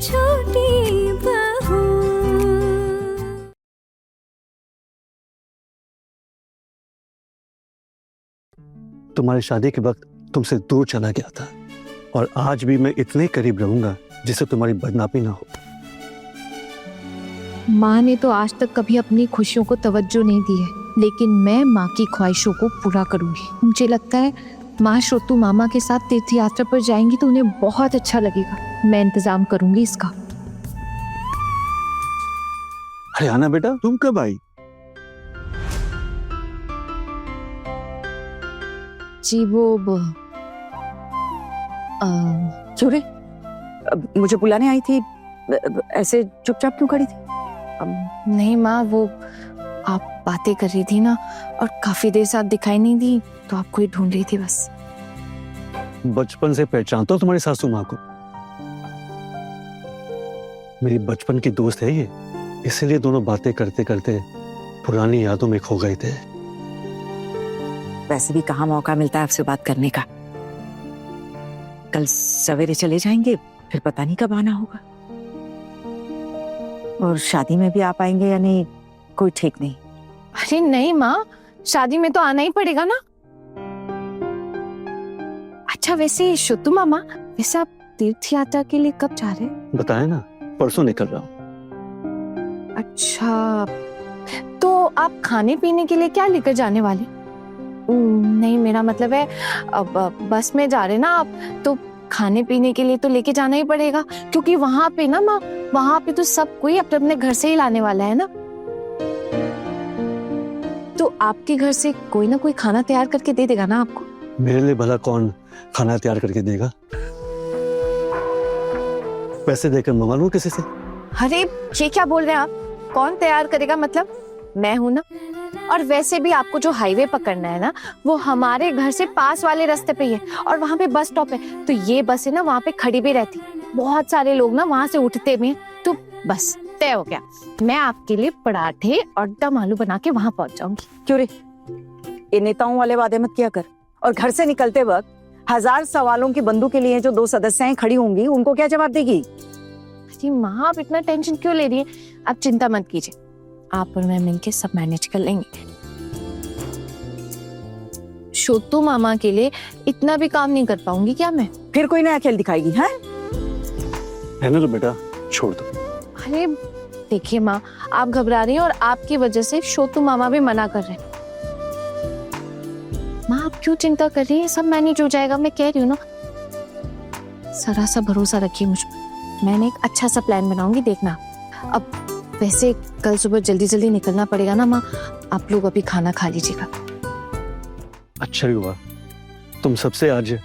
छोटी बहू। तुम्हारी शादी के वक्त तुमसे दूर चला गया था और आज भी मैं इतने करीब रहूंगा जिससे तुम्हारी बदनामी ना हो। माँ ने तो आज तक कभी अपनी खुशियों को तवज्जो नहीं दी है, लेकिन मैं माँ की ख्वाहिशों को पूरा करूंगी। मुझे लगता है माँ श्रोतु मामा के साथ तीर्थ यात्रा पर जाएंगी तो उन्हें बहुत अच्छा लगेगा। मैं इंतजाम करूंगी इसका। अरे आना बेटा, तुम कब आई? जी वो क्यों रे? मुझे बुलाने आई थी, ऐसे चुपचाप क्यों खड़ी थी? नहीं माँ, वो आप बातें कर रही थी ना और काफी देर से आप दिखाई नहीं दी तो आपको ही ढूंढ रही थी बस। बचपन से पहचानता हूँ तुम्हारी सासू माँ को। मेरी बचपन की दोस्त है ये, इसीलिए दोनों बातें करते करते पुरानी यादों में खो गए थे। वैसे भी कहाँ मौका मिलता है आपसे बात करने का। कल सवेरे चले जाएंगे, फिर पता नहीं कब आना होगा। और शादी में भी आ पाएंगे या नहीं कोई ठीक नहीं। अरे नहीं माँ, शादी में तो आना ही पड़ेगा ना। अच्छा वैसे शुतु मामा, वैसे आप तीर्थ यात्रा के लिए कब जा रहे हैं? बताया ना, परसों निकल रहा हूँ। अच्छा, तो आप खाने पीने के लिए क्या लेकर जाने वाले? नहीं मेरा मतलब है अब बस में जा रहे ना आप, तो खाने पीने के लिए तो लेके जाना ही पड़ेगा, क्योंकि वहां पे ना माँ, वहां पे तो सब कोई अपने अपने घर से ही लाने वाला है ना। तो आपके घर से कोई ना कोई खाना तैयार करके दे देगा ना आपको। मेरे लिए भला कौन खाना तैयार करके देगा? पैसे देकर मंगा लूं किसी से? अरे ये क्या बोल रहे हैं आप? कौन तैयार करेगा मतलब? मैं हूं ना। और वैसे भी आपको जो हाईवे पकड़ना है ना, वो हमारे घर से पास वाले रास्ते पे ही है और वहां पे बस स्टॉप है। तो ये बस है ना वहां पे खड़ी भी रहती, बहुत सारे लोग ना वहां से उठते भी हैं। तो बस तय हो गया, मैं आपके लिए पराठे और दम आलू बना के वहां पहुंच जाऊंगी। क्यों रे? ये नेताओं वाले वादे मत किया कर। और घर से निकलते वक्त 1000 सवालों की बंदूक के लिए जो 2 सदस्याएं खड़ी होंगी, उनको क्या जवाब देगी? जी माँ, आप इतना टेंशन क्यों ले रही है? आप चिंता मत कीजिए, आप और मैं मिलके सब मैनेज कर लेंगे। छोटू मामा के लिए इतना भी काम नहीं कर पाऊंगी क्या मैं? फिर कोई नया खेल दिखाएगी है? रहने दो बेटा, छोड़ दो। अरे देखिए माँ, आप घबरा रही हैं और आपकी वजह से छोटू मामा भी मना कर रहे हैं। माँ आप क्यों चिंता कर रही हैं? सब मैनेज हो जाएगा, मैं कह रही हूँ ना। जरा सा भरोसा रखिए मुझ पर, मैंने एक अच्छा सा प्लान बनाऊंगी, देखना। अब वैसे कल सुबह जल्दी जल्दी निकलना पड़ेगा ना माँ, आप लोग अभी खाना खा लीजिएगा। अच्छा ही हुआ तुम सबसे आज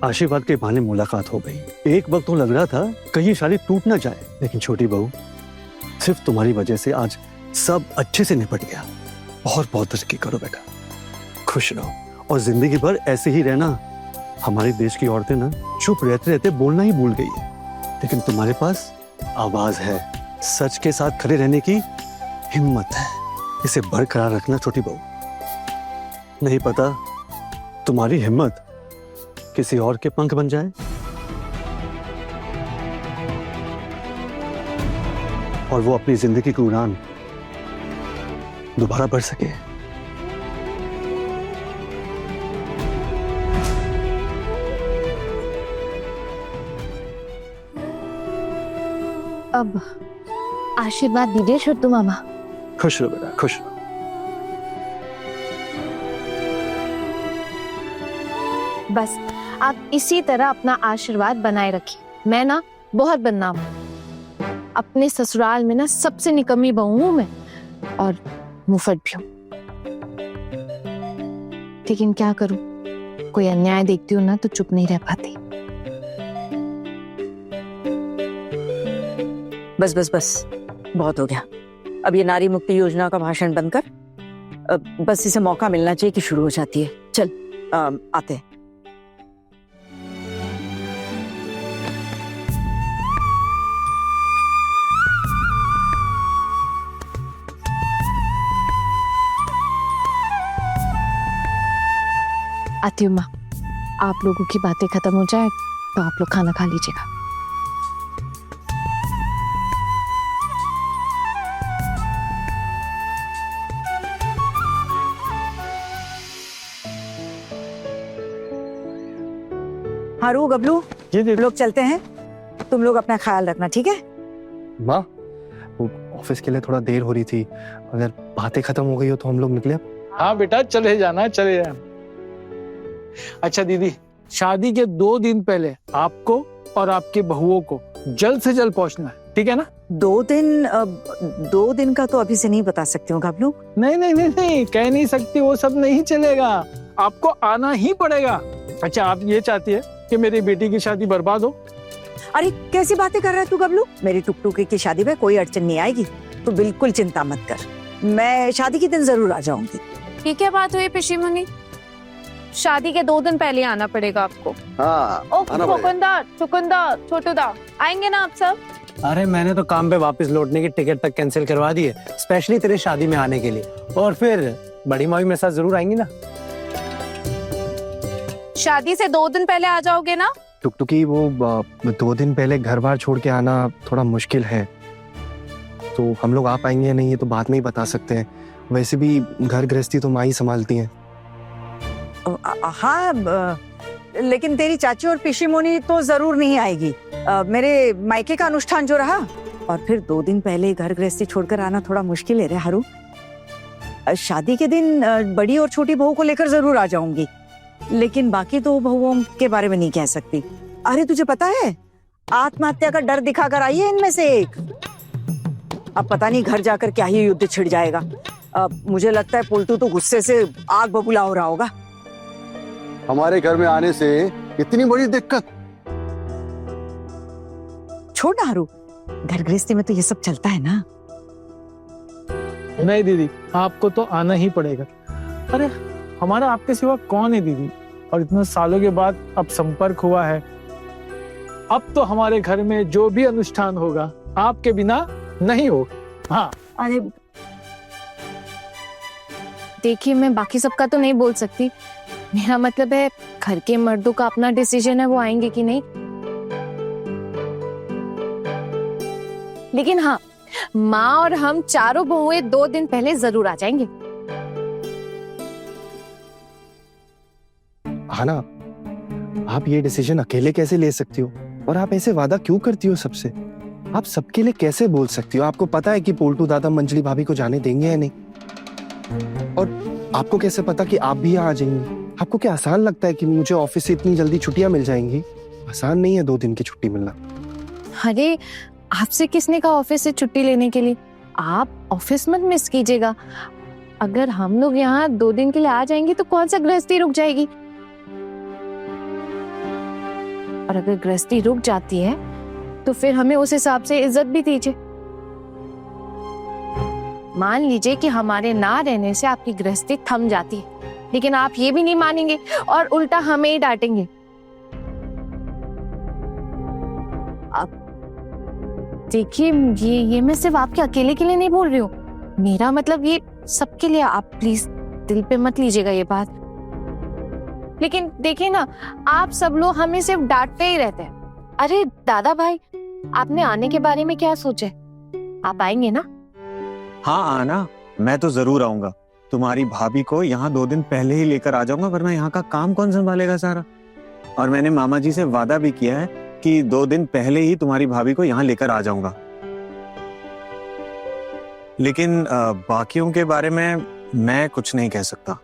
आशीर्वाद के बहाने मुलाकात हो गई। एक वक्त तो लग रहा था कहीं शादी टूट ना जाए, लेकिन छोटी बहू, सिर्फ तुम्हारी वजह से आज सब अच्छे से निपट गया। बहुत बहुत तरक्की करो बेटा, खुश रहो और जिंदगी भर ऐसे ही रहना। हमारे देश की औरतें ना चुप रहते रहते बोलना ही भूल गई है, लेकिन तुम्हारे पास आवाज है, सच के साथ खड़े रहने की हिम्मत है। इसे बरकरार रखना छोटी बहू। नहीं पता तुम्हारी हिम्मत किसी और के पंख बन जाए और वो अपनी जिंदगी की उड़ान दोबारा भर सके। अब आशीर्वाद दीजिए छोटू मामा। खुश रहो बेटा, खुश रहो। बस आप इसी तरह अपना आशीर्वाद बनाए रखिए। मैं ना बहुत बदनाम हूँ, अपने ससुराल में ना सबसे निकम्मी बहू हूँ मैं, और मुफत भी हूँ। लेकिन क्या करूँ, कोई अन्याय देखती हूँ ना तो चुप नहीं रह पाती। बस बस बस, बहुत हो गया। अब ये नारी मुक्ति योजना का भाषण बंद कर। बस इसे मौका मिलना चाहिए कि शुरू हो जाती है। चल आते हैं। आती हूँ माँ, आप लोगों की बातें खत्म हो जाए तो आप लोग खाना खा लीजिएगा। हारू गबलू जी दीदी। लोग चलते हैं, तुम लोग अपना ख्याल रखना, ठीक है? माँ, वो ऑफिस के लिए थोड़ा देर हो रही थी, अगर बातें खत्म हो गई हो तो हम लोग निकले। हाँ बेटा, चले जाना, चले जाना। अच्छा दीदी, शादी के 2 दिन पहले आपको और आपके बहुओं को जल्द से जल्द पहुंचना है, ठीक है ना? 2 दिन का तो अभी से नहीं बता सकती हूँ गबलू। नहीं नहीं नहीं नहीं, कह नहीं सकती, वो सब नहीं चलेगा, आपको आना ही पड़ेगा। अच्छा, आप ये चाहती है कि मेरी बेटी की शादी बर्बाद हो? अरे कैसी बातें कर रहा है तू गबलू? मेरी टुकटुकी की शादी में कोई अड़चन नहीं आएगी, तो बिल्कुल चिंता मत कर। मैं शादी के दिन जरूर आ जाऊंगी। ये क्या बात हुई पिशी मुनि? शादी के 2 दिन पहले आना पड़ेगा आपको। हाँ, ओ चुकंदर, चुकंदर, छोटूदा, आएंगे ना आप सब? अरे मैंने तो काम पे वापस लौटने की टिकट तक कैंसिल करवा दी है, स्पेशली तेरे शादी में आने के लिए। और फिर बड़ी मामी मेरे साथ जरूर आएंगी ना। शादी से 2 दिन पहले आ जाओगे ना? टुकटुकी, वो 2 दिन पहले घर बार छोड़ के आना थोड़ा मुश्किल है, तो हम लोग आ पाएंगे या नहीं ये तो बाद में ही बता सकते हैं। वैसे भी घर गृहस्थी तो माँ ही संभालती हैं। हाँ, लेकिन तेरी चाची और पिशी मोनी तो जरूर नहीं आएगी। मेरे मायके का अनुष्ठान जो रहा, और फिर 2 दिन पहले घर गृहस्थी छोड़कर आना थोड़ा मुश्किल है रे हारू। शादी के दिन बड़ी और छोटी बहू को लेकर जरूर आ जाऊंगी, लेकिन बाकी 2 बहुओं के बारे में नहीं कह सकती। अरे तुझे पता है, आत्महत्या का डर दिखाकर आई है इनमें से एक। अब पता नहीं घर जाकर क्या ही युद्ध छिड़ जाएगा। मुझे लगता है पुलटू तो गुस्से से आग बबूला हो रहा होगा। हमारे घर में आने से इतनी बड़ी दिक्कत? छोड़ ना हरू, घर गृहस्थी में तो ये सब चलता है ना। नहीं दीदी, आपको तो आना ही पड़ेगा। अरे हमारा आपके सिवा कौन है दीदी, और इतने सालों के बाद अब संपर्क हुआ है। अब तो हमारे घर में जो भी अनुष्ठान होगा आपके बिना नहीं होगा। हाँ, अरे देखिए, मैं बाकी सबका तो नहीं बोल सकती, मेरा मतलब है घर के मर्दों का अपना डिसीजन है, वो आएंगे कि नहीं। लेकिन हाँ, माँ और हम चारों बहुएं 2 दिन पहले जरूर आ जाएंगे। हाना, आप ये डिसीजन अकेले कैसे ले सकती हो? और आप ऐसे वादा क्यों करती हो सबसे? आप सबके लिए कैसे बोल सकती हो? आपको पता है कि पोल्टू दादा मंजली भाभी को जाने देंगे या नहीं? और आपको कैसे पता कि आप भी यहाँ आ जाएंगी? आपको क्या आसान लगता है कि मुझे ऑफिस से इतनी जल्दी छुट्टियां मिल जाएंगी? आसान नहीं है 2 दिन की छुट्टी मिलना। अरे आपसे किसने कहा ऑफिस से छुट्टी लेने के लिए? आप ऑफिस मत मिस कीजिएगा। अगर हम लोग यहाँ 2 दिन के लिए आ जाएंगे तो कौन सा गृहस्थी रुक जाएगी? और अगर गृहस्थी रुक जाती है तो फिर हमें उस हिसाब से इज्जत भी दीजिए। मान लीजिए कि हमारे ना रहने से आपकी गृहस्थी थम जाती है, लेकिन आप ये भी नहीं मानेंगे और उल्टा हमें ही डांटेंगे। अब देखिए, ये मैं सिर्फ आपके अकेले के लिए नहीं बोल रही हूँ, मेरा मतलब ये सबके लिए। आप प्लीज दिल पे मत लीजिएगा ये बात। लेकिन देखिए ना, आप सब लोग हमें सिर्फ डांटते ही रहते हैं। अरे दादा भाई, आपने आने के बारे में क्या सोचा है? आप आएंगे ना? हाँ आना, मैं तो जरूर आऊंगा। तुम्हारी भाभी को यहाँ 2 दिन पहले ही लेकर आ जाऊंगा, वरना यहाँ का काम कौन संभालेगा सारा। और मैंने मामा जी से वादा भी किया है कि 2 दिन पहले ही तुम्हारी भाभी को यहाँ लेकर आ जाऊंगा। लेकिन बाकियों के बारे में मैं कुछ नहीं कह सकता।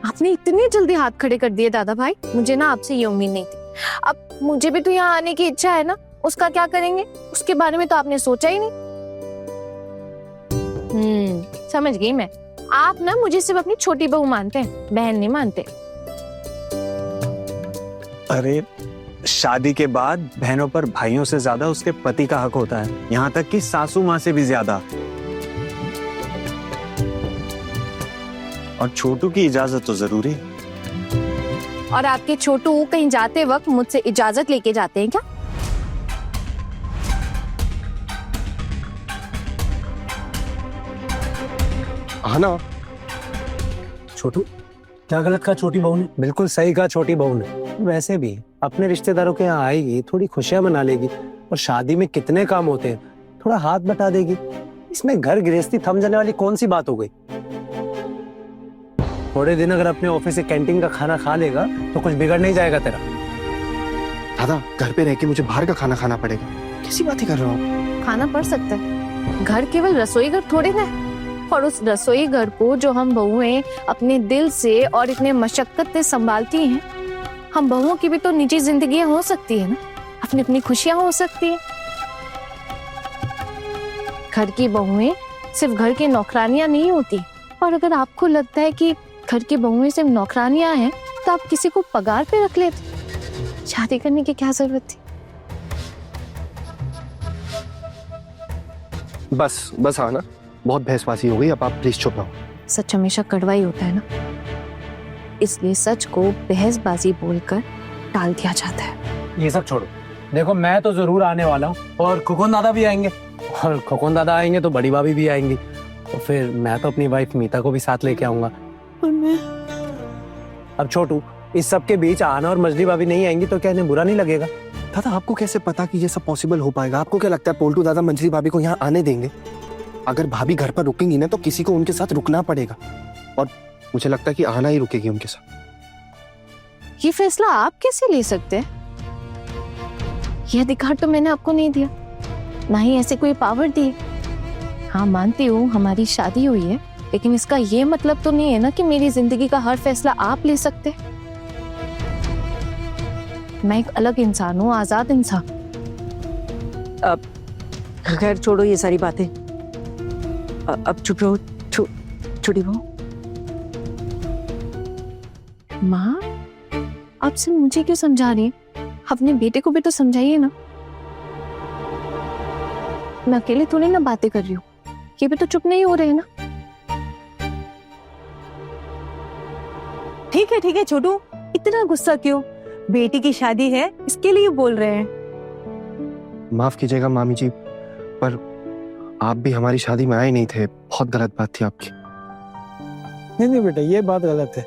आपने इतनी जल्दी हाथ खड़े कर दिए दादा भाई, मुझे ना आपसे ये उम्मीद नहीं थी। अब मुझे भी तो यहाँ आने की इच्छा है ना, उसका क्या करेंगे? उसके बारे में तो आपने सोचा ही नहीं। समझ गई मैं। आप ना मुझे सिर्फ अपनी छोटी बहू मानते हैं, बहन नहीं मानते। अरे शादी के बाद बहनों पर भाइयों से ज्यादा उसके पति का हक होता है, यहाँ तक कि सासू माँ से भी ज्यादा। और छोटू की इजाजत तो जरूरी है। और आपके छोटू कहीं जाते वक्त मुझसे इजाजत लेके जाते हैं क्या? हाना, छोटू, क्या गलत कहा छोटी बहू ने? बिल्कुल सही कहा छोटी बहू ने। वैसे भी अपने रिश्तेदारों के यहाँ आएगी, थोड़ी खुशियां मना लेगी, और शादी में कितने काम होते हैं, थोड़ा हाथ बटा देगी। इसमें घर गृहस्थी थम जाने वाली कौन सी बात हो गई? थोड़े दिन अगर अपने ऑफिस से कैंटीन का खाना खा लेगा तो कुछ बिगड़ नहीं जाएगा तेरा। दादा घर पे रह के मुझे बाहर का खाना खाना पड़ेगा, कैसी बातें कर रहे हो आप? खाना पड़ सकता है, घर केवल रसोई घर थोड़ी ना है। और उस रसोई घर को जो हम बहुएं अपने दिल से और इतने मशक्कत से संभालती हैं, हम बहुओं की भी तो निजी जिंदगियां हो सकती है ना, अपनी अपनी खुशियां हो सकती है। घर की बहुएं सिर्फ घर की नौकरानियां नहीं होती। और अगर आपको लगता है कि घर की बहुएं सिर्फ नौकरानियां हैं, तो आप किसी को पगार पे रख लेते। शादी करने की क्या जरूरत थी? बस आना, बहुत बहसबाजी हो गई, अब आप प्लीज चुप रहो। सच हमेशा कड़वा ही होता है ना, इसलिए सच को बहसबाजी बोलकर टाल दिया जाता है। ये सब छोड़ो, देखो मैं तो जरूर आने वाला हूँ और खुकुन दादा भी आएंगे, और खुकुन दादा आएंगे तो बड़ी भाभी भी आएंगी, और फिर मैं तो अपनी वाइफ मीता को भी साथ लेके आऊंगा। और मैं अब छोटू, इस सब के बीच आना और मजली भाभी नहीं आएंगी तो क्या इन्हें बुरा नहीं लगेगा? दादा आपको कैसे पता कि ये सब पॉसिबल हो पाएगा? आपको क्या लगता है पोल्टू दादा मंजली भाभी को यहाँ आने देंगे? अगर भाभी घर पर रुकेंगी ना तो किसी को उनके साथ रुकना पड़ेगा, और मुझे लगता है कि आना ही रुकेगी उनके साथ। ये फैसला आप कैसे ले सकते हैं? ये अधिकार तो मैंने आपको नहीं दिया, ना ही ऐसे कोई पावर दी। हाँ मानती हूँ हमारी शादी हुई है, लेकिन इसका ये मतलब तो नहीं है ना कि मेरी जिंदगी का हर फैसला आप ले सकते हैं। मैं एक अलग इंसान हूँ, आजाद इंसान। अब खैर छोड़ो ये सारी बातें, अब चुप रहो छोटी बहू। माँ, आप सिर्फ मुझे क्यों समझा रही हैं? अपने बेटे को भी तो समझाइए ना। मैं अकेले थोड़ी ना बातें कर रही हूँ, ये भी तो चुप नहीं हो रहे हैं ना। ठीक है छोटू, इतना गुस्सा क्यों? बेटी की शादी है, इसके लिए बोल रहे हैं। माफ कीजिएगा मामी जी, पर आप भी हमारी शादी में आए नहीं थे, बहुत गलत बात थी आपकी। नहीं बेटा, ये बात गलत है।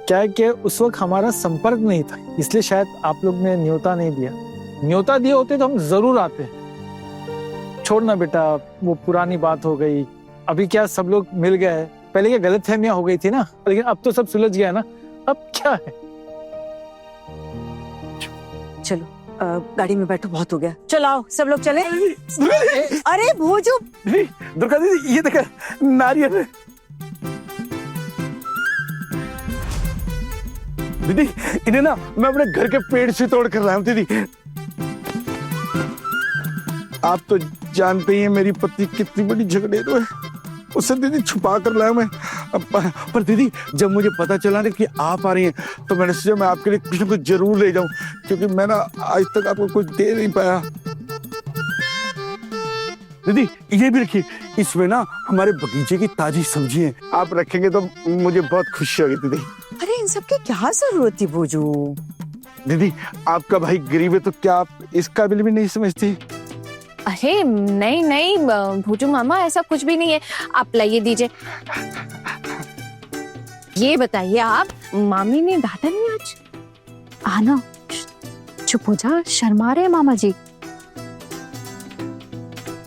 क्या है कि उस वक्त हमारा संपर्क नहीं था, इसलिए शायद आप लोग ने न्योता नहीं दिया। न्योता दिए होते तो हम जरूर आते। छोड़ना बेटा, वो पुरानी बात हो गई। अभी क्या सब लोग मिल गए, पहले क्या गलतफहमियां हो गई थी ना, लेकिन अब तो सब सुलझ गया ना, अब क्या है। चलो गाड़ी में बैठो, बहुत हो गया, चलो आओ सब लोग चले। अरे भोजू, दुर्गा दीदी ये देखा नारियल है। दीदी इन्हें ना मैं अपने घर के पेड़ से तोड़ कर लाया हूं। दीदी आप तो जानते ही हैं मेरी पत्नी कितनी बड़ी झगड़ेलू है, उसे दीदी छुपा कर लाया मैं। पर दीदी जब मुझे पता चला ना कि आप आ रही हैं तो मैंने सोचा मैं आपके लिए कुछ ना कुछ जरूर ले जाऊं, क्योंकि मैं ना आज तक आपको कुछ दे नहीं पाया। दीदी ये भी रखिए, इसमें ना हमारे बगीचे की ताजी सब्जी है, आप रखेंगे तो मुझे बहुत खुशी होगी। दीदी अरे इन सब की क्या जरूरत थी भोजू? दीदी आपका भाई गरीब है तो क्या आप इस काबिल भी नहीं समझती? अरे नहीं भोजू मामा, ऐसा कुछ भी नहीं है। आप लाइए दीजिए। ये बताइए आप, मामी ने डांटा नहीं आज? आना, चुप हो जा, शर्मा रहे मामा जी।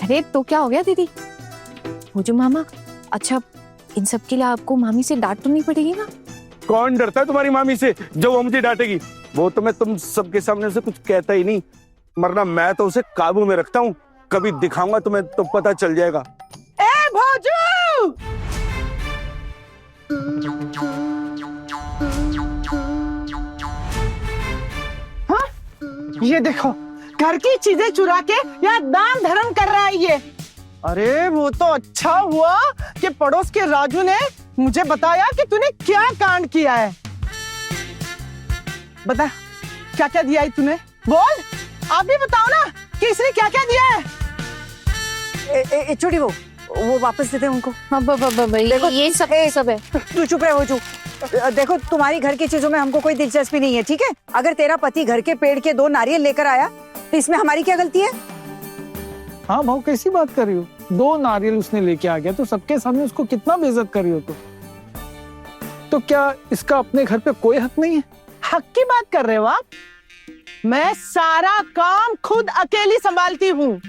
अरे तो क्या हो गया दीदी? भोजू मामा, अच्छा इन सब के लिए आपको मामी से डांट तो नहीं पड़ेगी ना? कौन डरता है तुम्हारी मामी से जो वो मुझे डांटेगी? वो तो मैं तुम सबके सामने उसे कुछ कहता ही नहीं, मरना मैं तो उसे काबू में रखता हूँ। कभी दिखाऊंगा तुम्हें तो पता चल जाएगा। ए भोजू! हाँ? ये देखो, घर की चीजें चुरा के यहाँ दान धर्म कर रहा है ये। अरे वो तो अच्छा हुआ कि पड़ोस के राजू ने मुझे बताया कि तूने क्या कांड किया है। बता क्या क्या दिया है तूने? बोल, आप भी बताओ ना कि इसने क्या क्या दिया है। छोटी वो वापस देते उनको। देखो ये सब है। तू चुप रहे भोजू। देखो तुम्हारी घर की चीजों में हमको कोई दिलचस्पी नहीं है, ठीक है? अगर तेरा पति घर के पेड़ के 2 नारियल लेकर आया तो इसमें हमारी क्या गलती है? हाँ भाव, कैसी बात कर रही हो? 2 नारियल उसने लेके आ गया तो सबके सामने उसको कितना बेइज्जत कर रही हो? तो क्या इसका अपने घर पे कोई हक नहीं है? हक की बात कर रहे हो आप? मैं सारा काम खुद अकेली संभालती हूँ।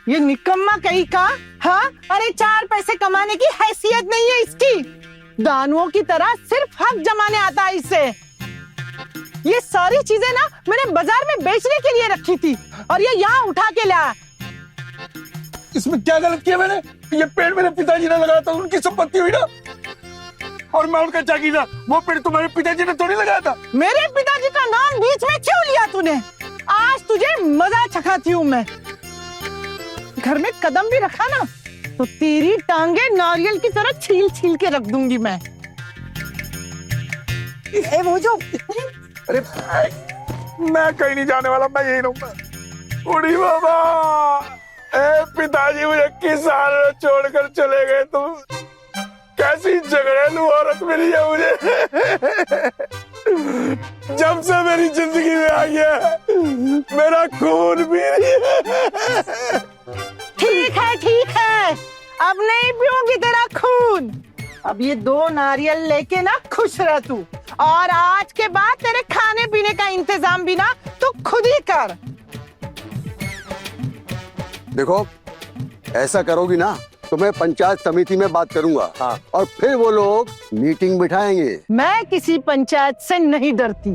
ये निकम्मा कहीं का, हाँ? अरे 4 पैसे कमाने की हैसियत नहीं है इसकी। दानुओं की तरह सिर्फ हक जमाने आता है इससे। ये सारी चीजें ना मैंने बाजार में बेचने के लिए रखी थी और ये यहाँ उठा के लाया। इसमें क्या गलत किया मैंने? ये पेड़ मेरे पिताजी ने लगाया था, उनकी संपत्ति हुई ना, और मैं उनका जागीरदार। वो पेड़ तुम्हारे पिताजी ने थोड़ी लगाया था। मेरे पिताजी का नाम बीच में क्यों लिया तूने? आज तुझे मजा चखाती हूँ मैं। घर में कदम भी रखा ना तो तेरी टांगे नारियल की तरह छील छील के रख दूंगी मैं। ए वो जो अरे मैं कहीं नहीं जाने वाला, मैं यही रहूंगा। बूढ़ी बाबा, ए पिताजी मुझे किसान छोड़कर चले गए। तुम कैसी झगड़ेलू औरत मिली है मुझे। जब से मेरी जिंदगी में आई है मेरा खून पी रही है। ठीक है, अब नहीं पीऊंगी तेरा खून। अब ये 2 नारियल लेके ना खुश रह तू, और आज के बाद तेरे खाने पीने का इंतजाम भी ना तू खुद ही कर। देखो, ऐसा करोगी ना तो मैं पंचायत समिति में बात करूंगा। हाँ। और फिर वो लोग मीटिंग बिठाएंगे। मैं किसी पंचायत से नहीं डरती।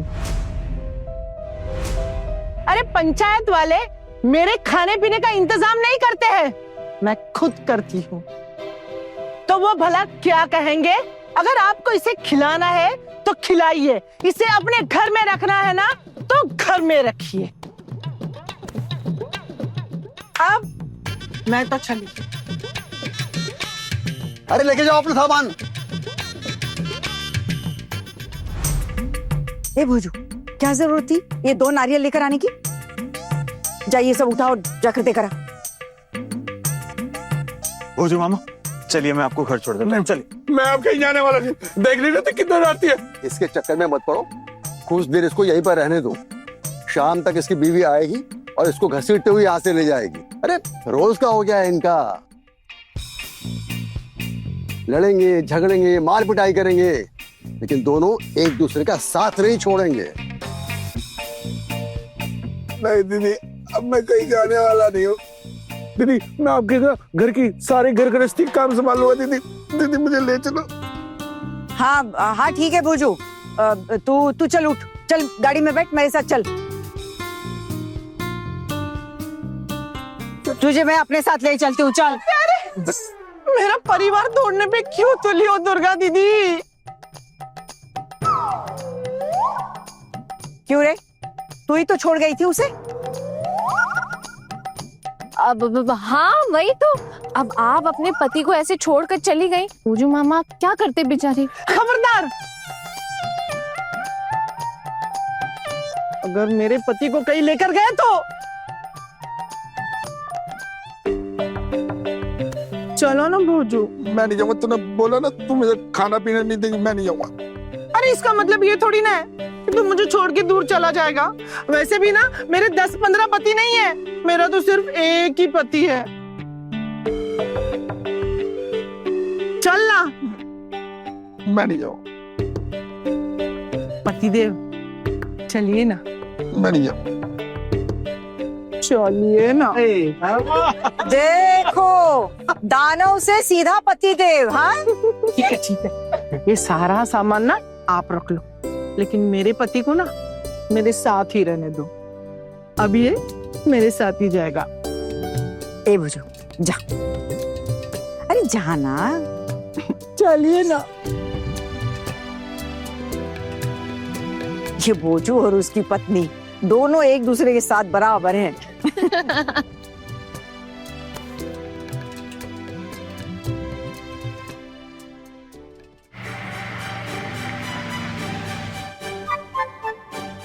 अरे पंचायत वाले मेरे खाने पीने का इंतजाम नहीं करते हैं, मैं खुद करती हूँ। तो वो भला क्या कहेंगे? अगर आपको इसे खिलाना है तो खिलाइए, इसे अपने घर में रखना है ना तो घर में रखिए। अब मैं तो चली। अरे लेके जाओ अपना सामान। ए भोजू, क्या जरूरत थी ये 2 नारियल लेकर आने की? जाइए सब उठाओ, जाकर देकर आ। भोजू मामा, चलिए मैं आपको घर छोड़ देता हूँ। चलिए। मैं अब कहीं जाने वाला नहीं। देख लीजिए तो कितना राती है। इसके चक्कर में मत पड़ो, कुछ देर इसको यहीं पर रहने दो। शाम तक इसकी बीवी आएगी और इसको घसीटते हुए यहाँ से ले जाएगी। अरे रोज का हो गया है इनका। लड़ेंगे, झगड़ेंगे, मार पिटाई करेंगे, लेकिन दोनों एक दूसरे का साथ नहीं छोड़ेंगे। नहीं दीदी, अब मैं कहीं जाने वाला नहीं हूँ। दीदी, मैं आपके घर की सारे घर गृहस्थी काम संभालूंगा। दीदी दीदी मुझे ले चलो। हाँ हाँ ठीक है भोजू, तू चल, उठ, चल गाड़ी में बैठ, मेरे साथ चल। तुझे मैं अपने साथ ले चलती हूँ, चल। मेरा परिवार तोड़ने पे क्यों तुली हो दुर्गा दीदी? क्यों रे, तू ही तो छोड़ गई थी उसे। अब हाँ वही तो। अब आप अपने पति को ऐसे छोड़कर चली गई। पूजू मामा क्या करते बेचारे। खबरदार, अगर मेरे पति को कहीं लेकर गए तो चलो ना भोजू। मैं नहीं जाऊंगा। तूने बोला ना तू मुझे खाना पीना नहीं देगी, मैं नहीं जाऊंगा। अरे इसका मतलब ये थोड़ी ना है कि तू मुझे छोड़ के दूर चला जाएगा। वैसे भी ना मेरे 10-15 पति नहीं है, मेरा तो सिर्फ एक ही पति है। चल ना। मैं नहीं जाऊंगा। पतिदेव चलिए ना। मैं नहीं जाऊंगा। चलिए ना। देखो, दानव से सीधा पतिदेव। हाँ ठीक है, ये सारा सामान ना आप रख लो, लेकिन मेरे पति को ना मेरे साथ ही रहने दो। अब ये मेरे साथ ही जाएगा। ए भोजू, जा। अरे जाना। चलिए ना। ये भोजू और उसकी पत्नी दोनों एक दूसरे के साथ बराबर हैं।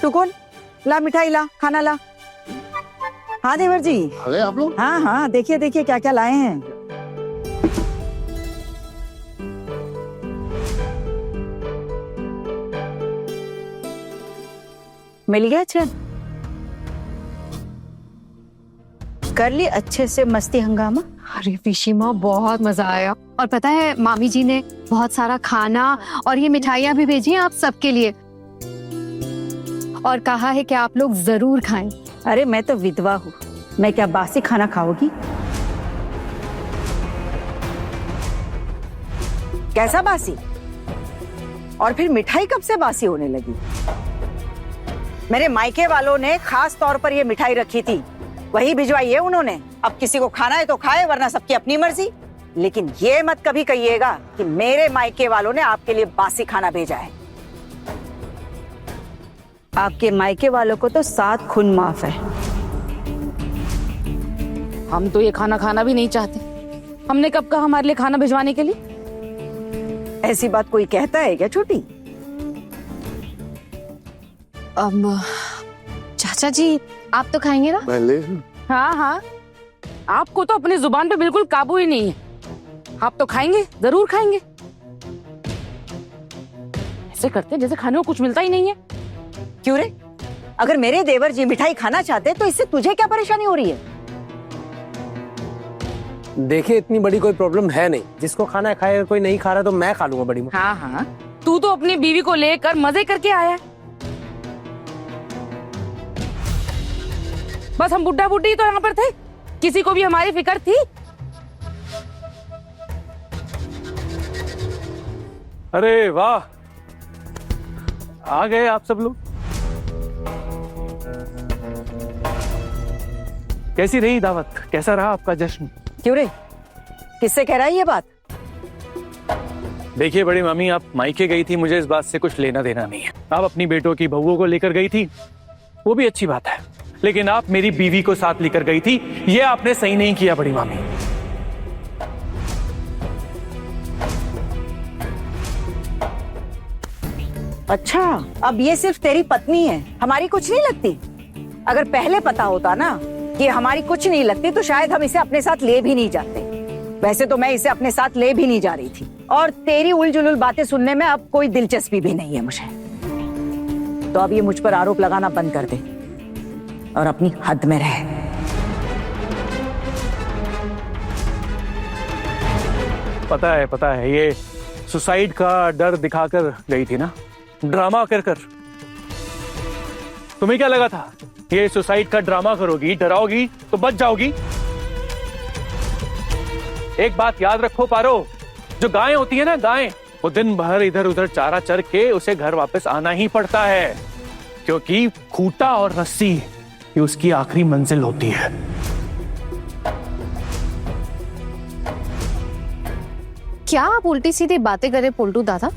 तू कौन? ला मिठाई, ला खाना ला। हाँ देवर जी। आ गए आप लोग? हाँ हाँ, देखिए देखिए क्या क्या लाए हैं। मिल गया? अच्छा, कर ली अच्छे से मस्ती हंगामा। अरे पिशी माँ, बहुत मजा आया। और पता है मामी जी ने बहुत सारा खाना और ये मिठाइयाँ भी भेजी हैं आप सबके लिए, और कहा है कि आप लोग जरूर खाएं। अरे मैं तो विधवा हूँ, मैं क्या बासी खाना खाओगी? कैसा बासी? और फिर मिठाई कब से बासी होने लगी? मेरे मायके वालों ने खास तौर पर ये मिठाई रखी थी, वही भिजवाई है उन्होंने। अब किसी को खाना है तो खाए, वरना सबकी अपनी मर्जी। लेकिन ये मत कभी कहिएगा कि मेरे मायके वालों ने आपके लिए बासी खाना भेजा है। आपके मायके वालों को तो 7 खून माफ है। हम तो ये खाना खाना भी नहीं चाहते। हमने कब कहा हमारे लिए खाना भिजवाने के लिए? ऐसी बात कोई कहता है क्या छोटी? अब चाचा जी आप तो खाएंगे ना? पहले हाँ हाँ, आपको तो अपनी जुबान पे बिल्कुल काबू ही नहीं है। आप तो खाएंगे, जरूर खाएंगे। ऐसे करते हैं जैसे खाने को कुछ मिलता ही नहीं है। क्यों रे? अगर मेरे देवर जी मिठाई खाना चाहते तो इससे तुझे क्या परेशानी हो रही है? देखिए, इतनी बड़ी कोई प्रॉब्लम है नहीं। जिसको खाना है खाए, अगर कोई नहीं खा रहा तो मैं खा लूंगा बड़ी माँ। हाँ हाँ, तू तो अपनी बीवी को लेकर मजे करके आया है। बस हम बुड्ढा बुड्ढी तो यहाँ पर थे, किसी को भी हमारी फिक्र थी? अरे वाह, आ गए आप सब लोग। कैसी रही दावत? कैसा रहा आपका जश्न? क्यों रे? किससे कह रहा है ये बात? देखिए बड़ी मामी, आप मायके गई थी, मुझे इस बात से कुछ लेना देना नहीं है। आप अपनी बेटों की बहुओं को लेकर गई थी, वो भी अच्छी बात है, लेकिन आप मेरी बीवी को साथ लेकर गई थी, ये आपने सही नहीं किया बड़ी मामी। अच्छा, अब ये सिर्फ तेरी पत्नी है, हमारी कुछ नहीं लगती? अगर पहले पता होता ना कि हमारी कुछ नहीं लगती तो शायद हम इसे अपने साथ ले भी नहीं जाते। वैसे तो मैं इसे अपने साथ ले भी नहीं जा रही थी, और तेरी उलझुल बातें सुनने में अब कोई दिलचस्पी भी नहीं है मुझे। तो अब ये मुझ पर आरोप लगाना बंद कर दे और अपनी हद में रह। पता है, ये सुसाइड का डर दिखाकर गई थी ना, ड्रामा कर। तुम्हें क्या लगा था ये सुसाइड का ड्रामा करोगी, डराओगी तो बच जाओगी? एक बात याद रखो पारो, जो गायें होती है ना, गायें, वो दिन भर इधर उधर चारा चर के उसे घर वापस आना ही पड़ता है, क्योंकि खूंटा और रस्सी ये उसकी आखिरी मंजिल होती है। क्या आप उल्टी सीधी बातें करे पोल्टू दादा?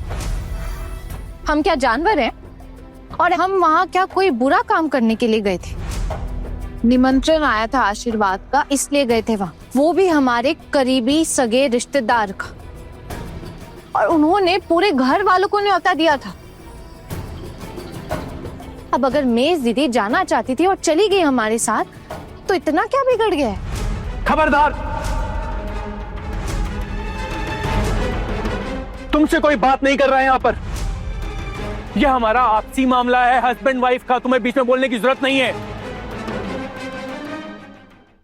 हम क्या जानवर हैं? और हम वहाँ क्या कोई बुरा काम करने के लिए गए थे? निमंत्रण आया था आशीर्वाद का, इसलिए गए थे वहाँ, वो भी हमारे करीबी सगे रिश्तेदार का, और उन्होंने पूरे घर वालों को न्योता दिया था। अब अगर मेज दीदी जाना चाहती थी और चली गई हमारे साथ, तो इतना क्या बिगड़ गया है? खबरदार, तुमसे कोई बात नहीं कर रहा है यहाँ पर। यह हमारा आपसी मामला है, हस्बैंड वाइफ का, तुम्हें बीच में बोलने की जरूरत नहीं है।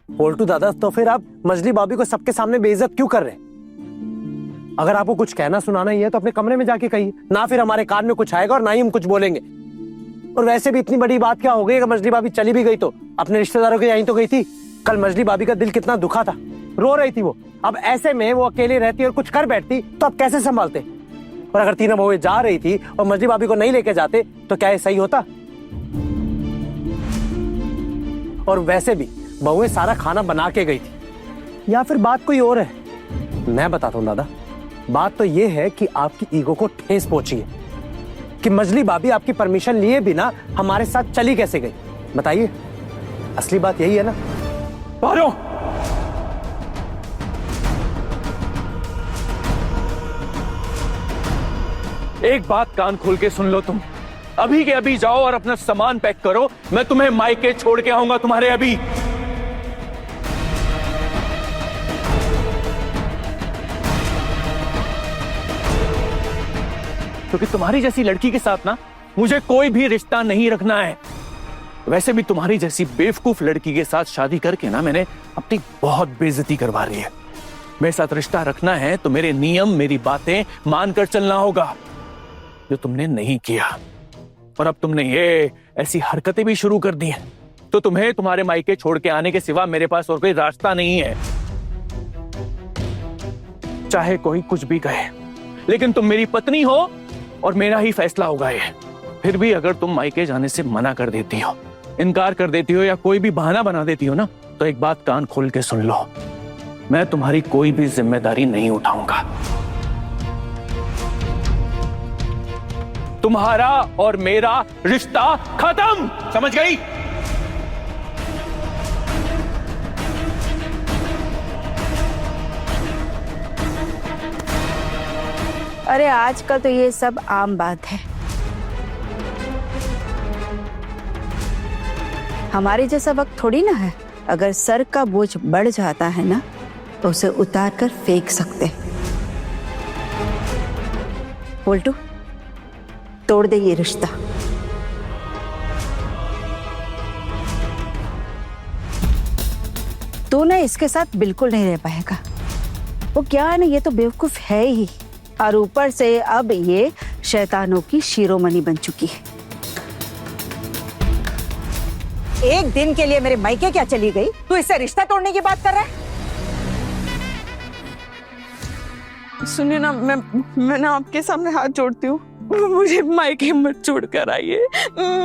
पोल्टू दादा, तो फिर आप मजली भाभी को सबके सामने बेइज्जत क्यों कर रहे हैं? अगर आपको कुछ कहना सुनाना ही है तो अपने कमरे में जाके कहिए, ना फिर हमारे कान में कुछ आएगा और ना ही हम कुछ बोलेंगे। और वैसे भी इतनी बड़ी बात क्या हो गई? अगर मजली भाभी चली भी गई तो अपने रिश्तेदारों के यहीं तो गई थी। कल मजली भाभी का दिल कितना दुखा था, रो रही थी वो। अब ऐसे में वो अकेली रहती और कुछ कर बैठती तो अब कैसे संभालते? और अगर तीनों बहुएं जा रही थी और मजली भाभी को नहीं लेके जाते तो क्या ये सही होता? और वैसे भी बहुएं सारा खाना बना के गई थी, या फिर बात कोई और है? मैं बताता हूँ दादा, बात तो ये है कि आपकी ईगो को ठेस पहुंची है कि मजली भाभी आपकी परमिशन लिए बिना हमारे साथ चली कैसे गई। बताइए, असली बात यही है ना? पारो, एक बात कान खोल के सुन लो तुम। अभी के अभी जाओ और अपना सामान पैक करो, मैं तुम्हें मायके छोड़ के आऊंगा तुम्हारे अभी। क्योंकि तुम्हारी जैसी लड़की के साथ ना मुझे कोई भी रिश्ता नहीं रखना है। वैसे भी तुम्हारी जैसी बेवकूफ लड़की के साथ शादी करके ना मैंने अपनी बहुत बेइज्जती करवा ली है। मेरे साथ रिश्ता रखना है तो मेरे नियम, मेरी बातें मानकर चलना होगा, जो तुमने नहीं किया। और अब तुमने ये ऐसी हरकतें भी शुरू कर दी हैं, तो तुम्हें तुम्हारे मायके छोड़ के आने के सिवा मेरे पास और कोई रास्ता नहीं है। चाहे कोई कुछ भी कहे, लेकिन तुम मेरी पत्नी हो और मेरा ही फैसला होगा ये। फिर भी अगर तुम मायके जाने से मना कर देती हो, इनकार कर देती हो या कोई भी बहाना बना देती हो ना, तो एक बात कान खोल के सुन लो, मैं तुम्हारी कोई भी जिम्मेदारी नहीं उठाऊंगा। तुम्हारा और मेरा रिश्ता खत्म, समझ गई? अरे आजकल तो ये सब आम बात है। हमारे जैसा वक्त थोड़ी ना है। अगर सर का बोझ बढ़ जाता है ना तो उसे उतार कर फेंक सकते। बोल्टू, तोड़ दे ये रिश्ता। तू ना इसके साथ बिल्कुल नहीं रह पाएगा। वो क्या है ना, ये तो बेवकूफ है ही, और ऊपर से अब ये शैतानों की शिरोमणि बन चुकी है। एक दिन के लिए मेरे मायके क्या चली गई, तू इससे रिश्ता तोड़ने की बात कर रहा है? सुनिए ना, मैं ना आपके सामने हाथ जोड़ती हूँ, मुझे मायके मत छोड़ कर आइए।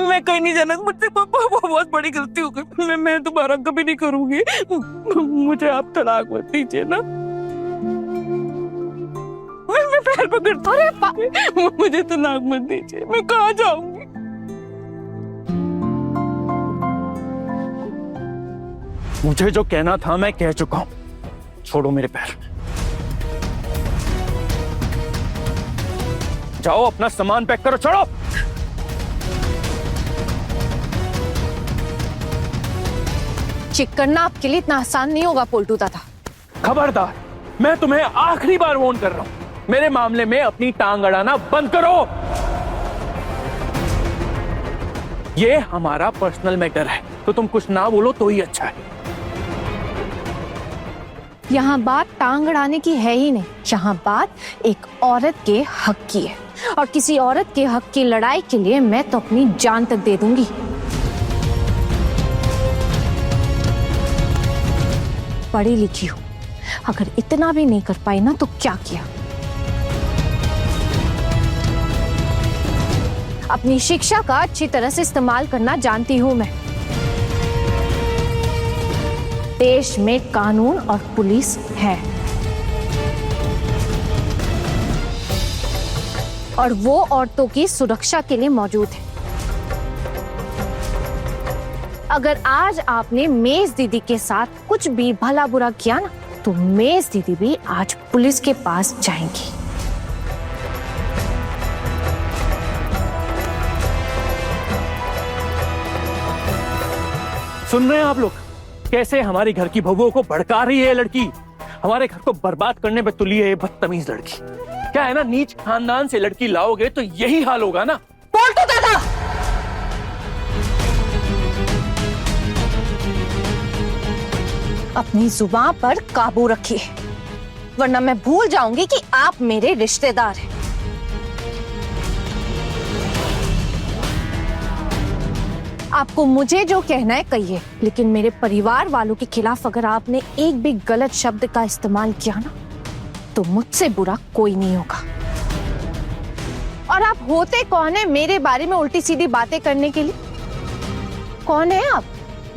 मैं कहीं नहीं जाना, मुझसे बहुत बड़ी गलती हो गई। मैं दोबारा कभी नहीं करूंगी। मुझे आप तलाक मत दीजिए ना। मैं पैर पकड़ती हूँ, मुझे तलाक मत दीजिए। मैं कहाँ जाऊंगी? मुझे जो कहना था मैं कह चुका हूं, छोड़ो मेरे पैर। जाओ अपना सामान पैक करो, छोड़ो। चेक करना आपके लिए इतना आसान नहीं होगा पोल्टू दादा। खबरदार, मैं तुम्हें आखिरी बार वार्न कर रहा हूं, मेरे मामले में अपनी टांग अड़ाना बंद करो। ये हमारा पर्सनल मैटर है, तो तुम कुछ ना बोलो तो ही अच्छा है। यहाँ बात टांग अड़ाने की है ही नहीं, यहाँ बात एक औरत के हक की है, और किसी औरत के हक की लड़ाई के लिए मैं तो अपनी जान तक दे दूंगी। पढ़ी लिखी हूं, अगर इतना भी नहीं कर पाई ना तो क्या किया। अपनी शिक्षा का अच्छी तरह से इस्तेमाल करना जानती हूं मैं। देश में कानून और पुलिस है, और वो औरतों की सुरक्षा के लिए मौजूद है। अगर आज आपने मेज दीदी के साथ कुछ भी भला बुरा किया ना, तो मेज दीदी भी आज पुलिस के पास जाएंगी। सुन रहे हैं आप लोग कैसे हमारी घर की बहुओं को भड़का रही है ये लड़की? हमारे घर को बर्बाद करने में तुली है ये बदतमीज लड़की। क्या है ना, नीच खानदान से लड़की लाओगे तो यही हाल होगा ना। पोल्टू दादा, अपनी जुबान पर काबू रखिए, वरना मैं भूल जाऊंगी कि आप मेरे रिश्तेदार हैं। आपको मुझे जो कहना है कहिए, लेकिन मेरे परिवार वालों के खिलाफ अगर आपने एक भी गलत शब्द का इस्तेमाल किया ना, तो मुझसे बुरा कोई नहीं होगा। और आप होते कौन है मेरे बारे में उल्टी सीधी बातें करने के लिए? कौन है आप?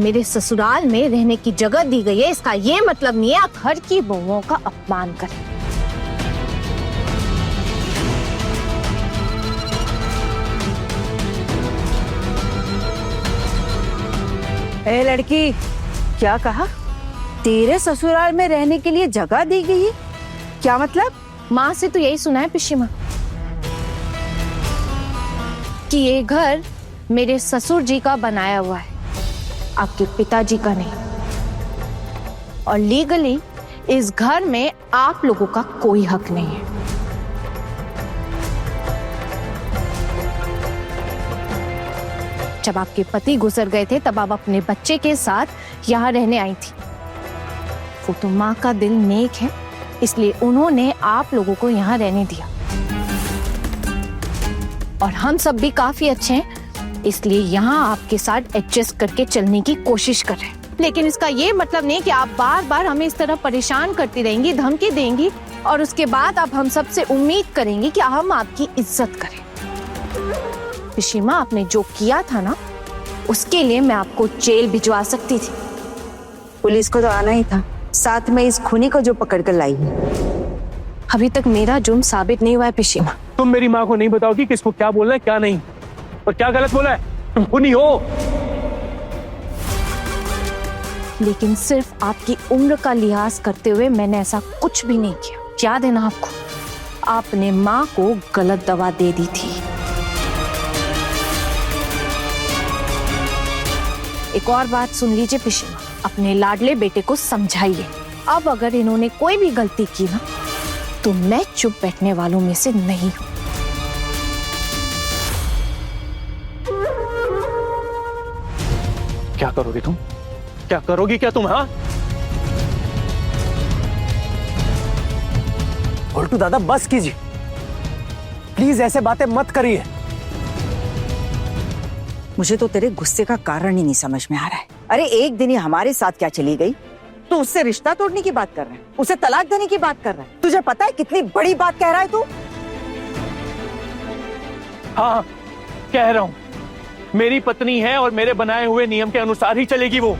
मेरे ससुराल में रहने की जगह दी गई है, इसका ये मतलब नहीं है आप घर की बहुओं का अपमान करें। ए लड़की, क्या कहा? तेरे ससुराल में रहने के लिए जगह दी गई है? क्या मतलब? माँ से तो यही सुना है पिशी माँ, कि ये घर मेरे ससुर जी का बनाया हुआ है, आपके पिताजी का नहीं। और लीगली इस घर में आप लोगों का कोई हक नहीं है। जब आपके पति गुजर गए थे तब आप अपने बच्चे के साथ यहाँ रहने आई थी। वो तो माँ का दिल नेक है, इसलिए उन्होंने आप लोगों को यहाँ रहने दिया। और हम सब भी काफी अच्छे हैं, इसलिए यहाँ आपके साथ एडजस्ट करके चलने की कोशिश कर रहे हैं। लेकिन इसका ये मतलब नहीं कि आप बार बार हमें इस तरह परेशान करती रहेंगी, धमकी देंगी और उसके बाद अब हम सबसे उम्मीद करेंगे कि हम आपकी इज्जत करें। पिशीमा, आपने जो किया था ना, उसके लिए मैं आपको जेल भिजवा सकती थी। पुलिस को तो आना ही था, साथ में इस खूनी को जो पकड़ कर लाई। अभी तक मेरा जुर्म साबित नहीं हुआ है पिशीमा। तुम मेरी माँ को नहीं बताओगी किसको क्या बोलना है क्या नहीं, और क्या गलत बोला है? तुम खूनी हो। लेकिन सिर्फ आपकी उम्र का लिहाज करते हुए मैंने ऐसा कुछ भी नहीं किया। याद है ना आपको, आपने माँ को गलत दवा दे दी थी। एक और बात सुन लीजिए पिशीमा, अपने लाडले बेटे को समझाइए। अब अगर इन्होंने कोई भी गलती की ना, तो मैं चुप बैठने वालों में से नहीं हूं। क्या करोगी तुम? क्या करोगी क्या तुम? हाँ, उल्टू दादा बस कीजिए प्लीज, ऐसे बातें मत करिए। मुझे तो तेरे गुस्से का कारण ही नहीं समझ में आ रहा है। अरे एक दिन ही हमारे साथ क्या चली गई, तो उससे रिश्ता तोड़ने की बात कर रहा है, उसे तलाक देने की बात कर रहा है। तुझे पता है कितनी बड़ी बात कह रहा है तू? हाँ, कह रहा हूं, मेरी पत्नी है और मेरे बनाए हुए नियम के अनुसार ही चलेगी वो।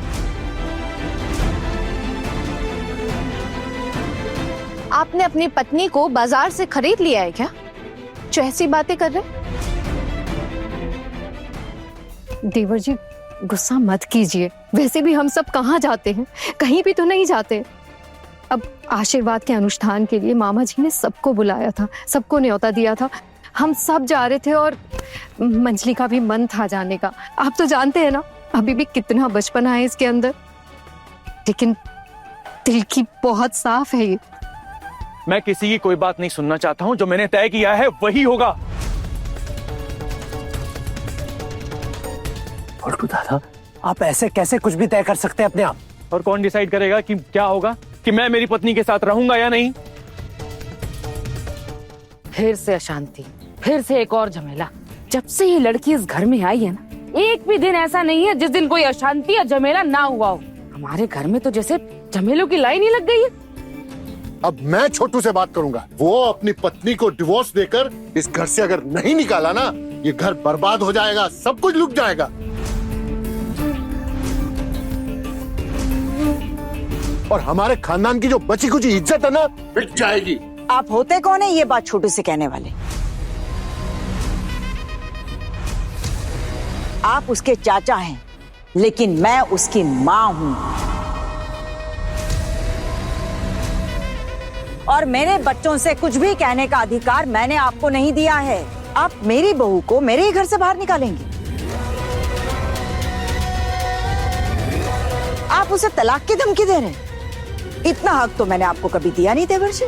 आपने अपनी पत्नी को बाजार से खरीद लिया है क्या, जो ऐसी बातें कर रहे? देवर जी, गुस्सा मत कीजिए। वैसे भी हम सब कहाँ जाते हैं, कहीं भी तो नहीं जाते। अब आशीर्वाद के अनुष्ठान के लिए मामा जी ने सबको बुलाया था, सबको न्योता दिया था, हम सब जा रहे थे और मंजली का भी मन था जाने का। आप तो जानते हैं ना, अभी भी कितना बचपना है इसके अंदर, लेकिन दिल की बहुत साफ है ये। मैं किसी की कोई बात नहीं सुनना चाहता हूं, जो मैंने तय किया है वही होगा। उल्टू दादा, आप ऐसे कैसे कुछ भी तय कर सकते हैं अपने आप? और कौन डिसाइड करेगा कि क्या होगा, कि मैं मेरी पत्नी के साथ रहूंगा या नहीं? फिर से अशांति, फिर से एक और झमेला। जब से ये लड़की इस घर में आई है ना, एक भी दिन ऐसा नहीं है जिस दिन कोई अशांति या झमेला ना हुआ हो। हमारे घर में तो जैसे झमेलों की लाइन ही लग गई है। अब मैं छोटू से बात करूंगा। वो अपनी पत्नी को डिवोर्स देकर इस घर से अगर नहीं निकाला ना, ये घर बर्बाद हो जाएगा, सब कुछ लुट जाएगा। और हमारे खानदान की जो बची कुछ इज्जत है ना, मिट जाएगी। आप होते कौन है ये बात छोटू से कहने वाले? आप उसके चाचा हैं, लेकिन मैं उसकी माँ हूं। और मेरे बच्चों से कुछ भी कहने का अधिकार मैंने आपको नहीं दिया है। आप मेरी बहू को मेरे ही घर से बाहर निकालेंगे? आप उसे तलाक की धमकी दे रहे हैं? इतना हक तो मैंने आपको कभी दिया नहीं देवर जी।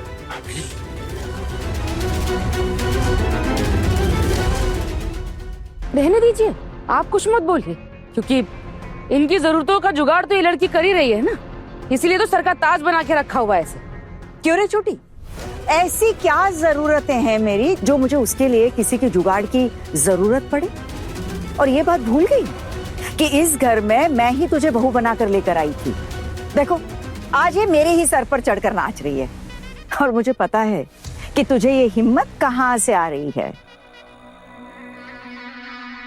रहने दीजिए, आप कुछ मत बोलिए, क्योंकि इनकी जरूरतों का जुगाड़ तो ये लड़की कर ही रही है ना, इसीलिए तो सर का ताज बना के रखा हुआ है ऐसे। क्यों रे छोटी, ऐसी क्या जरूरतें हैं मेरी जो मुझे उसके लिए किसी के जुगाड़ की जरूरत पड़े? और ये बात भूल गई कि इस घर में मैं ही तुझे बहू बनाकर लेकर आई थी। देखो, आज ये मेरे ही सर पर चढ़कर नाच रही है, और मुझे पता है कि तुझे ये हिम्मत कहां से आ रही है।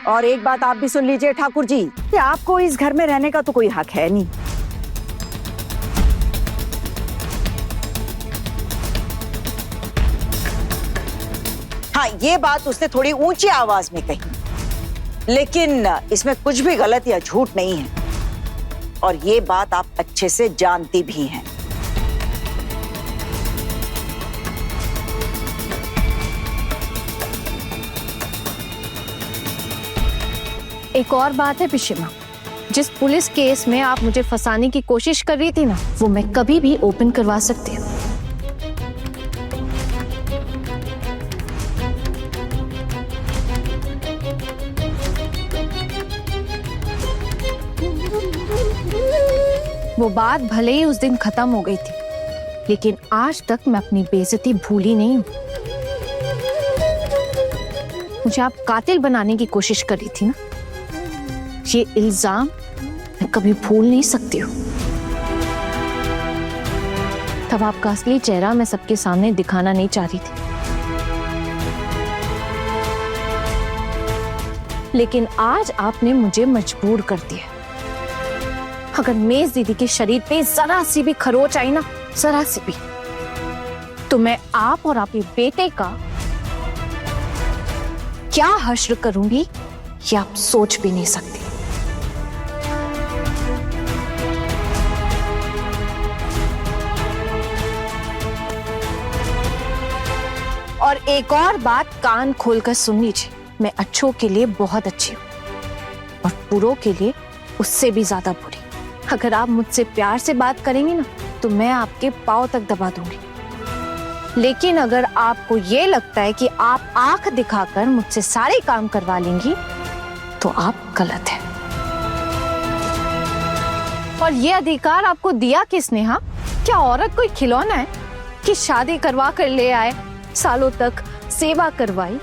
और एक बात आप भी सुन लीजिए ठाकुर जी, कि आपको इस घर में रहने का तो कोई हक है नहीं। हाँ, ये बात उसने थोड़ी ऊंची आवाज में कही, लेकिन इसमें कुछ भी गलत या झूठ नहीं है, और ये बात आप अच्छे से जानती भी हैं। एक और बात है पिशीमा, जिस पुलिस केस में आप मुझे फंसाने की कोशिश कर रही थी ना, वो मैं कभी भी ओपन करवा सकती हूँ। वो बात भले ही उस दिन खत्म हो गई थी, लेकिन आज तक मैं अपनी बेइज्जती भूली नहीं हूं। मुझे आप कातिल बनाने की कोशिश कर रही थी ना, ये इल्जाम मैं कभी भूल नहीं सकती हूँ। तब आपका असली चेहरा मैं सबके सामने दिखाना नहीं चाह रही थी, लेकिन आज आपने मुझे मजबूर कर दिया। अगर मेज दीदी के शरीर पे जरा सी भी खरोच आई ना, जरा सी भी, तो मैं आप और आपके बेटे का क्या हश्र करूंगी ये आप सोच भी नहीं सकती। और एक और बात कान खोलकर सुन लीजिए, मैं अच्छों के लिए बहुत अच्छी हूँ और बुरों के लिए उससे भी ज्यादा बुरी। अगर आप मुझसे प्यार से बात करेंगी ना तो मैं आपके पांव तक दबा दूंगी, लेकिन अगर आपको ये लगता है कि आप आंख दिखाकर मुझसे सारे काम करवा लेंगी तो आप गलत हैं। और ये अधिकार आपको दिया किसने? हाँ, क्या औरत कोई खिलौना है कि शादी करवा कर ले आए, सालों तक सेवा करवाई,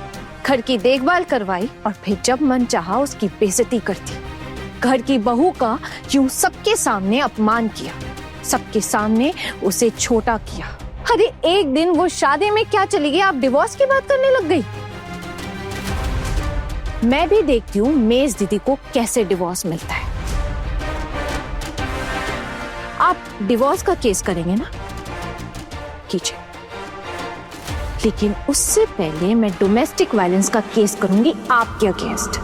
घर की देखभाल करवाई और फिर जब मन चाहा उसकी बेइज्जती करती, घर की बहू का यूं सबके सामने अपमान किया, सबके सामने उसे छोटा किया। अरे एक दिन वो शादी में क्या चली गई, आप डिवोर्स की बात करने लग गई। मैं भी देखती हूँ मेज दीदी को कैसे डिवोर्स मिलता है। आप डिवोर्स का केस करेंगे ना, कीजिए, लेकिन उससे पहले मैं डोमेस्टिक वायलेंस का केस करूंगी आपके अगेंस्ट।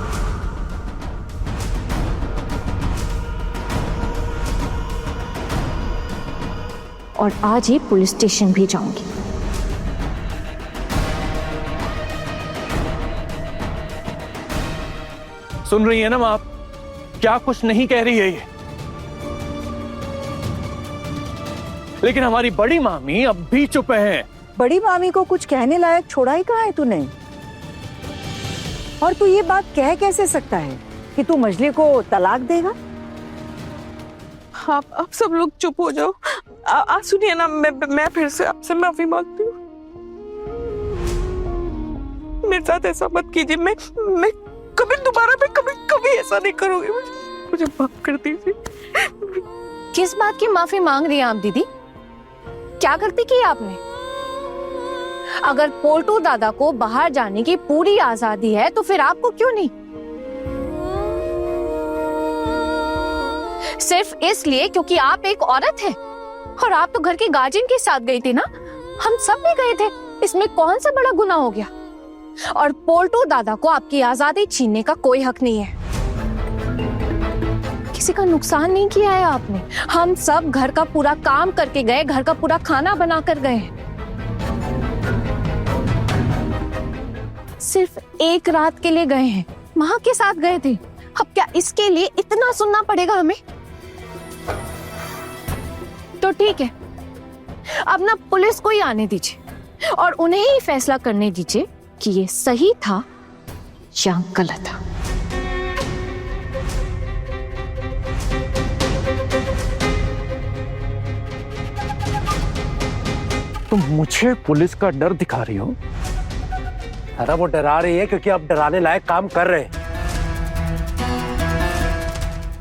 और आज ही पुलिस स्टेशन भी जाऊंगी। सुन रही है ना आप, क्या कुछ नहीं कह रही है ये, लेकिन हमारी बड़ी मामी अब भी चुप है। बड़ी मामी को कुछ कहने लायक छोड़ा ही कहाँ है तूने? और तू ये बात कह कैसे सकता है कि तू मजली को तलाक देगा? आप सब लोग चुप हो जाओ। आज सुनिए ना, मैं फिर से आपसे माफी मांगती हूँ। मेरे साथ ऐसा मत कीजिए। मैं कभी दोबारा मैं कभी ऐसा नहीं करूंगी। मुझे माफ कर दीजिए। किस बात की माफी मांग रही हैं आप दीदी? क्या गलती की आपने? अगर पोल्टू दादा को बाहर जाने की पूरी आजादी है तो फिर आपको क्यों नहीं? सिर्फ इसलिए क्योंकि आप एक औरत हैं और आप तो घर के गार्जियन के साथ गई थी ना, हम सब भी गए थे, इसमें कौन सा बड़ा गुनाह हो गया? और पोल्टू दादा को आपकी आजादी छीनने का कोई हक नहीं है। किसी का नुकसान नहीं किया है आपने। हम सब घर का पूरा काम करके गए, घर का पूरा खाना बना कर गए, सिर्फ एक रात के लिए गए हैं, माँ के साथ गए थे। अब क्या इसके लिए इतना सुनना पड़ेगा हमें? तो ठीक है, अब ना पुलिस को ही आने दीजिए और उन्हें ही फैसला करने दीजिए कि ये सही था या गलत था। तुम मुझे पुलिस का डर दिखा रही हो? अरे वो डरा रही है क्योंकि आप डराने लायक काम कर रहे हैं।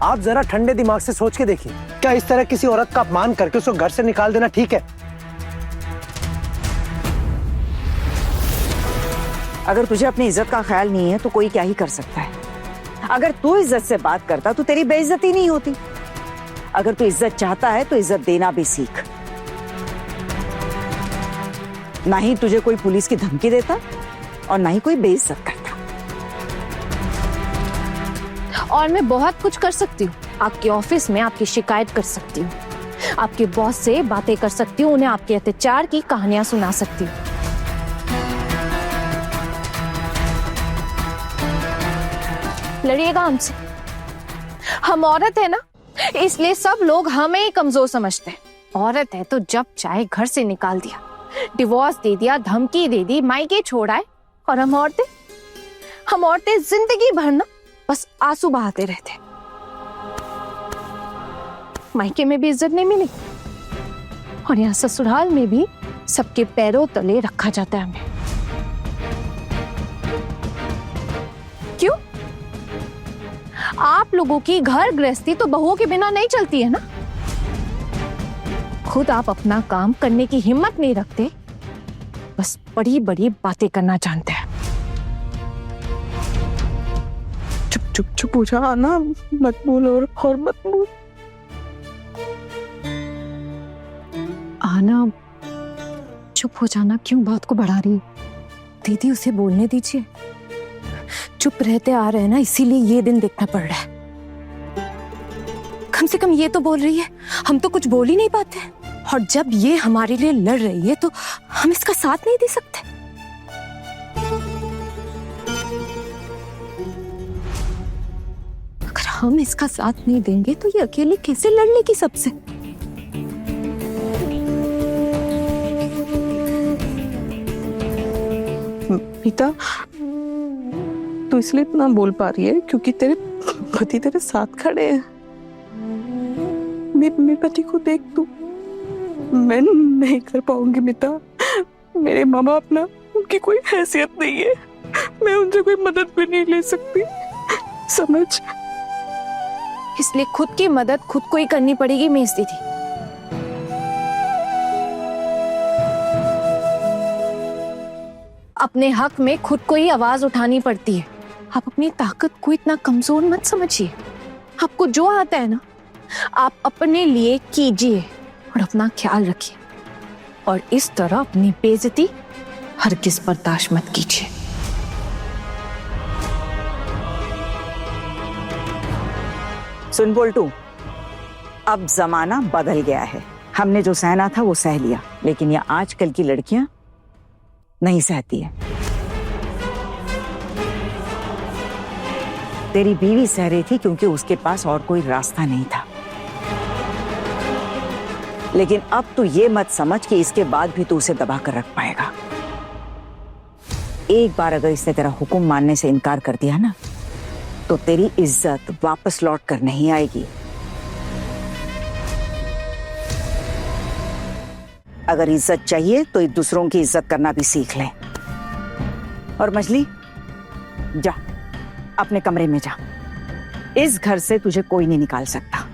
आप जरा ठंडे दिमाग से सोच के देखिए, क्या इस तरह किसी औरत का अपमान करके उसको घर से निकाल देना ठीक है? अगर तुझे अपनी इज्जत का ख्याल नहीं है तो कोई क्या ही कर सकता है। अगर तू इज्जत से बात करता तो तेरी बेइज्जती नहीं होती। अगर तू इज्जत चाहता है तो इज्जत देना भी सीख। ना ही तुझे कोई पुलिस की धमकी देता और ना ही कोई बेइज्जत करता। और मैं बहुत कुछ कर सकती हूँ। आपके ऑफिस में आपकी शिकायत कर सकती हूँ, आपके बॉस से बातें कर सकती हूँ, उन्हें आपके अत्याचार की कहानियां सुना सकती हूँ। लड़िएगा हमसे। हम औरत है ना, इसलिए सब लोग हमें ही कमजोर समझते हैं। औरत है तो जब चाहे घर से निकाल दिया, डिवोर्स दे दिया, धमकी दे दी, मायके छोड़ाए। और हम औरतें जिंदगी भर ना बस आंसू बहाते रहते। मायके में भी इज्जत नहीं मिली और यहाँ ससुराल में भी सबके पैरों तले रखा जाता है हमें। क्यों? आप लोगों की घर गृहस्थी तो बहुओं के बिना नहीं चलती है ना। खुद आप अपना काम करने की हिम्मत नहीं रखते, बस बड़ी बड़ी बातें करना जानते हैं। चुप चुप चुप हो जा आना, मत बोल और मत बोल। आना चुप हो जाना, क्यों बात को बढ़ा रही है? दीदी उसे बोलने दीजिए, चुप रहते आ रहे हैं ना, इसीलिए ये दिन देखना पड़ रहा है। कम से कम ये तो बोल रही है, हम तो कुछ बोल ही नहीं पाते। और जब ये हमारे लिए लड़ रही है तो हम इसका साथ नहीं दे सकते। अगर हम इसका साथ नहीं देंगे तो ये अकेली कैसे लड़ लेगी सबसे? मीता, तू इसलिए इतना बोल पा रही है क्योंकि तेरे पति तेरे साथ खड़े हैं। मेरे पति को देख तू, मैं नहीं कर पाऊंगी मीता। मेरे माँ बाप ना, उनकी कोई हैसियत नहीं है, मैं उनसे कोई मदद भी नहीं ले सकती, समझ? इसलिए खुद की मदद खुद को ही करनी पड़ेगी मेस दीदी। अपने हक में खुद को ही आवाज उठानी पड़ती है। आप अपनी ताकत को इतना कमजोर मत समझिए। आपको जो आता है ना, आप अपने लिए कीजिए और अपना ख्याल रखिए, और इस तरह अपनी बेइज्जती हरगिज बर्दाश्त मत कीजिए। सुन बोल्टू, अब जमाना बदल गया है। हमने जो सहना था वो सह लिया, लेकिन ये आजकल की लड़कियां नहीं सहती है। तेरी बीवी सह रही थी क्योंकि उसके पास और कोई रास्ता नहीं था, लेकिन अब तू ये मत समझ कि इसके बाद भी तू उसे दबा कर रख पाएगा। एक बार अगर इसने तेरा हुक्म मानने से इनकार कर दिया ना, तो तेरी इज्जत वापस लौट कर नहीं आएगी। अगर इज्जत चाहिए तो दूसरों की इज्जत करना भी सीख ले। और मछली, जा अपने कमरे में जा। इस घर से तुझे कोई नहीं निकाल सकता।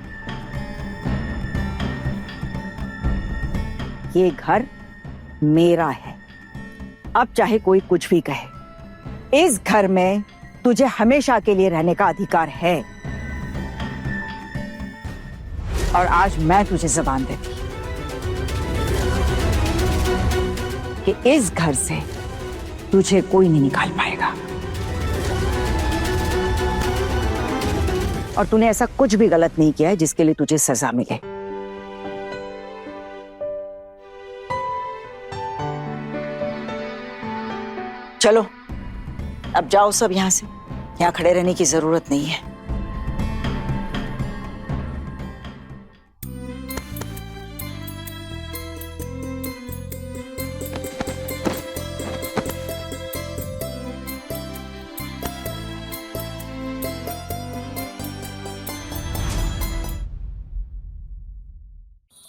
ये घर मेरा है। अब चाहे कोई कुछ भी कहे, इस घर में तुझे हमेशा के लिए रहने का अधिकार है। और आज मैं तुझे जबान देती कि इस घर से तुझे कोई नहीं निकाल पाएगा। और तूने ऐसा कुछ भी गलत नहीं किया है जिसके लिए तुझे सजा मिले। चलो अब जाओ सब यहां से, यहां खड़े रहने की जरूरत नहीं है।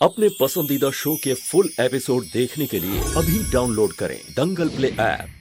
अपने पसंदीदा शो के फुल एपिसोड देखने के लिए अभी डाउनलोड करें दंगल प्ले ऐप।